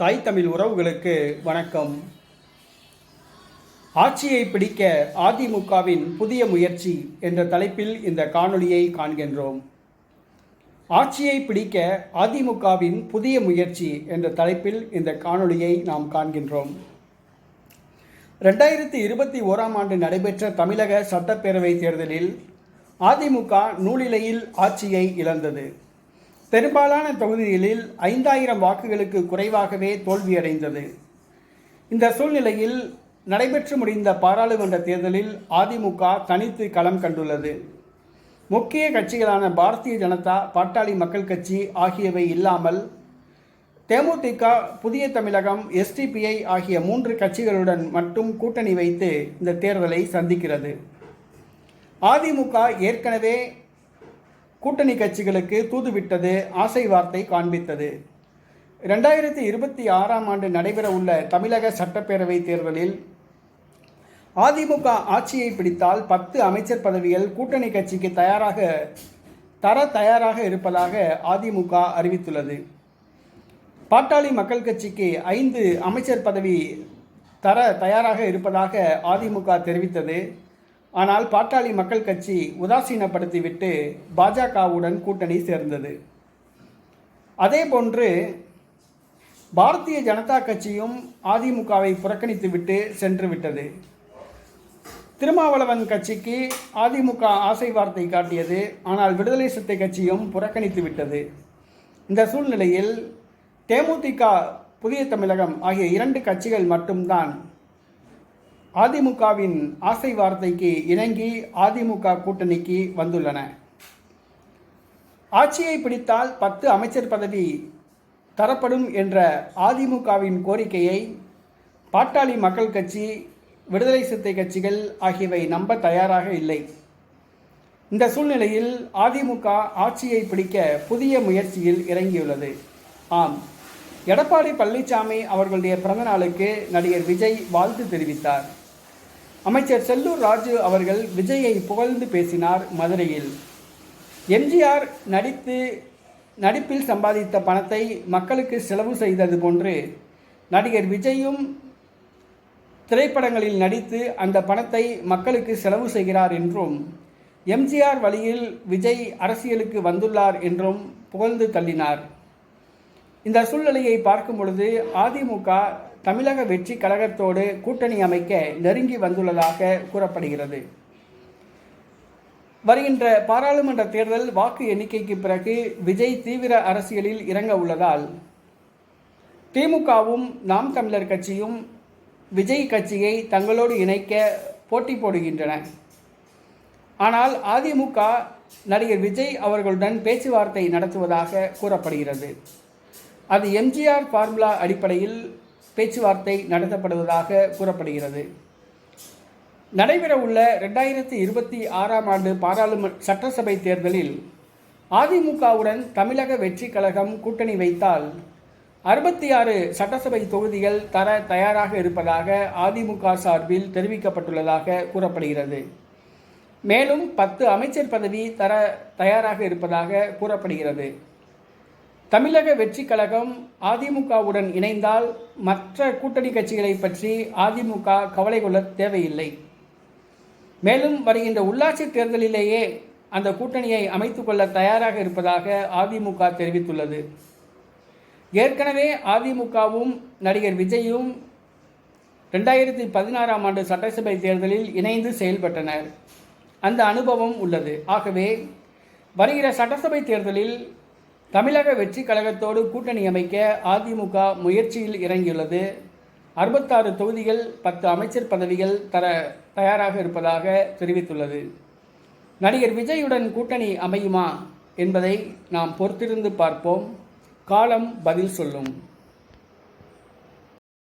தாய் தமிழ் உறவுகளுக்கு வணக்கம். ஆட்சியை பிடிக்க அதிமுகவின் புதிய முயற்சி என்ற தலைப்பில் இந்த காணொளியை காண்கின்றோம். ஆட்சியை பிடிக்க அதிமுகவின் புதிய முயற்சி என்ற தலைப்பில் இந்த காணொளியை நாம் காண்கின்றோம். 2021ஆம் ஆண்டு நடைபெற்ற தமிழக சட்டப்பேரவை தேர்தலில் அதிமுக நூலிலையில் ஆட்சியை இழந்தது. பெரும்பாலான தொகுதிகளில் 5000 வாக்குகளுக்கு குறைவாகவே தோல்வியடைந்தது. இந்த சூழ்நிலையில் நடைபெற்று முடிந்த பாராளுமன்ற தேர்தலில் அதிமுக தனித்து களம் கண்டுள்ளது. முக்கிய கட்சிகளான பாரதிய ஜனதா, பாட்டாளி மக்கள் கட்சி ஆகியவை இல்லாமல் தேமுதிக, புதிய தமிழகம், SDPI ஆகிய 3 கட்சிகளுடன் மட்டும் கூட்டணி வைத்து இந்த தேர்தலை சந்திக்கிறது. அதிமுக ஏற்கனவே கூட்டணி கட்சிகளுக்கு தூதுவிட்டது, ஆசை வார்த்தை காண்பித்தது. 2026ஆம் ஆண்டு நடைபெற உள்ள தமிழக சட்டப்பேரவை தேர்தலில் அதிமுக ஆட்சியை பிடித்தால் 10 அமைச்சர் பதவிகள் கூட்டணி கட்சிக்கு தயாராக இருப்பதாக அதிமுக அறிவித்துள்ளது. பாட்டாளி மக்கள் கட்சிக்கு 5 அமைச்சர் பதவி தயாராக இருப்பதாக அதிமுக தெரிவித்தது. ஆனால் பாட்டாளி மக்கள் கட்சி உதாசீனப்படுத்திவிட்டு பாஜகவுடன் கூட்டணி சேர்ந்தது. அதேபோன்று பாரதிய ஜனதா கட்சியும் அதிமுகவை புறக்கணித்துவிட்டு சென்றுவிட்டது. திருமாவளவன் கட்சிக்கு அதிமுக ஆசை வார்த்தை காட்டியது. ஆனால் விடுதலை சிறுத்தை கட்சியும் புறக்கணித்து விட்டது. இந்த சூழ்நிலையில் தேமுதிக, புதிய தமிழகம் ஆகிய 2 கட்சிகள் மட்டும்தான் அதிமுகவின் ஆசை வார்த்தைக்கு இணங்கி அதிமுக கூட்டணிக்கு வந்துள்ளன. ஆட்சியை பிடித்தால் 10 அமைச்சர் பதவி தரப்படும் என்ற அதிமுகவின் கோரிக்கையை பாட்டாளி மக்கள் கட்சி, விடுதலை சிறுத்தை கட்சிகள் ஆகியவை நம்ப தயாராக இல்லை. இந்த சூழ்நிலையில் அதிமுக ஆட்சியை பிடிக்க புதிய முயற்சியில் இறங்கியுள்ளது. ஆம், எடப்பாடி பழனிசாமி அவர்களுடைய பிறந்தநாளுக்கு நடிகர் விஜய் வாழ்த்து தெரிவித்தார். அமைச்சர் செல்லூர் ராஜு அவர்கள் விஜயை புகழ்ந்து பேசினார் மதுரையில். எம்ஜிஆர் நடிப்பில் சம்பாதித்த பணத்தை மக்களுக்கு செலவு செய்தது போன்று நடிகர் விஜயும் திரைப்படங்களில் நடித்து அந்த பணத்தை மக்களுக்கு செலவு செய்கிறார் என்றும், எம்ஜிஆர் வழியில் விஜய் அரசியலுக்கு வந்துள்ளார் என்றும் புகழ்ந்து தள்ளினார். இந்த சூழ்நிலையை பார்க்கும் பொழுது அதிமுக தமிழக வெற்றி கழகத்தோடு கூட்டணி அமைக்க நெருங்கி வந்துள்ளதாக கூறப்படுகிறது. வருகின்ற பாராளுமன்ற தேர்தல் வாக்கு எண்ணிக்கைக்கு பிறகு விஜய் தீவிர அரசியலில் இறங்க உள்ளதால் திமுகவும் நாம் தமிழர் கட்சியும் விஜய் கட்சியை தங்களோடு இணைக்க போட்டி போடுகின்றன. ஆனால் அதிமுக நடிகர் விஜய் அவர்களுடன் பேச்சுவார்த்தை நடத்துவதாக கூறப்படுகிறது. அது எம்ஜிஆர் ஃபார்முலா அடிப்படையில் பேச்சுவார்த்தை நடத்தப்படுவதாக கூறப்படுகிறது. நடைபெற உள்ள 2026ஆம் ஆண்டு பாராளுமன்ற சட்டசபை தேர்தலில் அதிமுகவுடன் தமிழக வெற்றி கழகம் கூட்டணி வைத்தால் 66 சட்டசபை தொகுதிகள் தயாராக இருப்பதாக அதிமுக சார்பில் தெரிவிக்கப்பட்டுள்ளதாக கூறப்படுகிறது. மேலும் 10 அமைச்சர் பதவி தயாராக இருப்பதாக கூறப்படுகிறது. தமிழக வெற்றி கழகம் அதிமுகவுடன் இணைந்தால் மற்ற கூட்டணி கட்சிகளை பற்றி அதிமுக கவலை கொள்ள தேவையில்லை. மேலும் வருகின்ற உள்ளாட்சி தேர்தலிலேயே அந்த கூட்டணியை அமைத்துக் கொள்ள தயாராக இருப்பதாக அதிமுக தெரிவித்துள்ளது. ஏற்கனவே அதிமுகவும் நடிகர் விஜயும் 2016ஆம் ஆண்டு சட்டசபை தேர்தலில் இணைந்து செயல்பட்டனர். அந்த அனுபவம் உள்ளது. ஆகவே வருகிற சட்டசபை தேர்தலில் தமிழக வெற்றி கழகத்தோடு கூட்டணி அமைக்க அதிமுக முயற்சியில் இறங்கியுள்ளது. 66 தொகுதிகள், 10 அமைச்சர் பதவிகள் தயாராக இருப்பதாக தெரிவித்துள்ளது. நடிகர் விஜயுடன் கூட்டணி அமையுமா என்பதை நாம் பொறுத்திருந்து பார்ப்போம். காலம் பதில் சொல்லும்.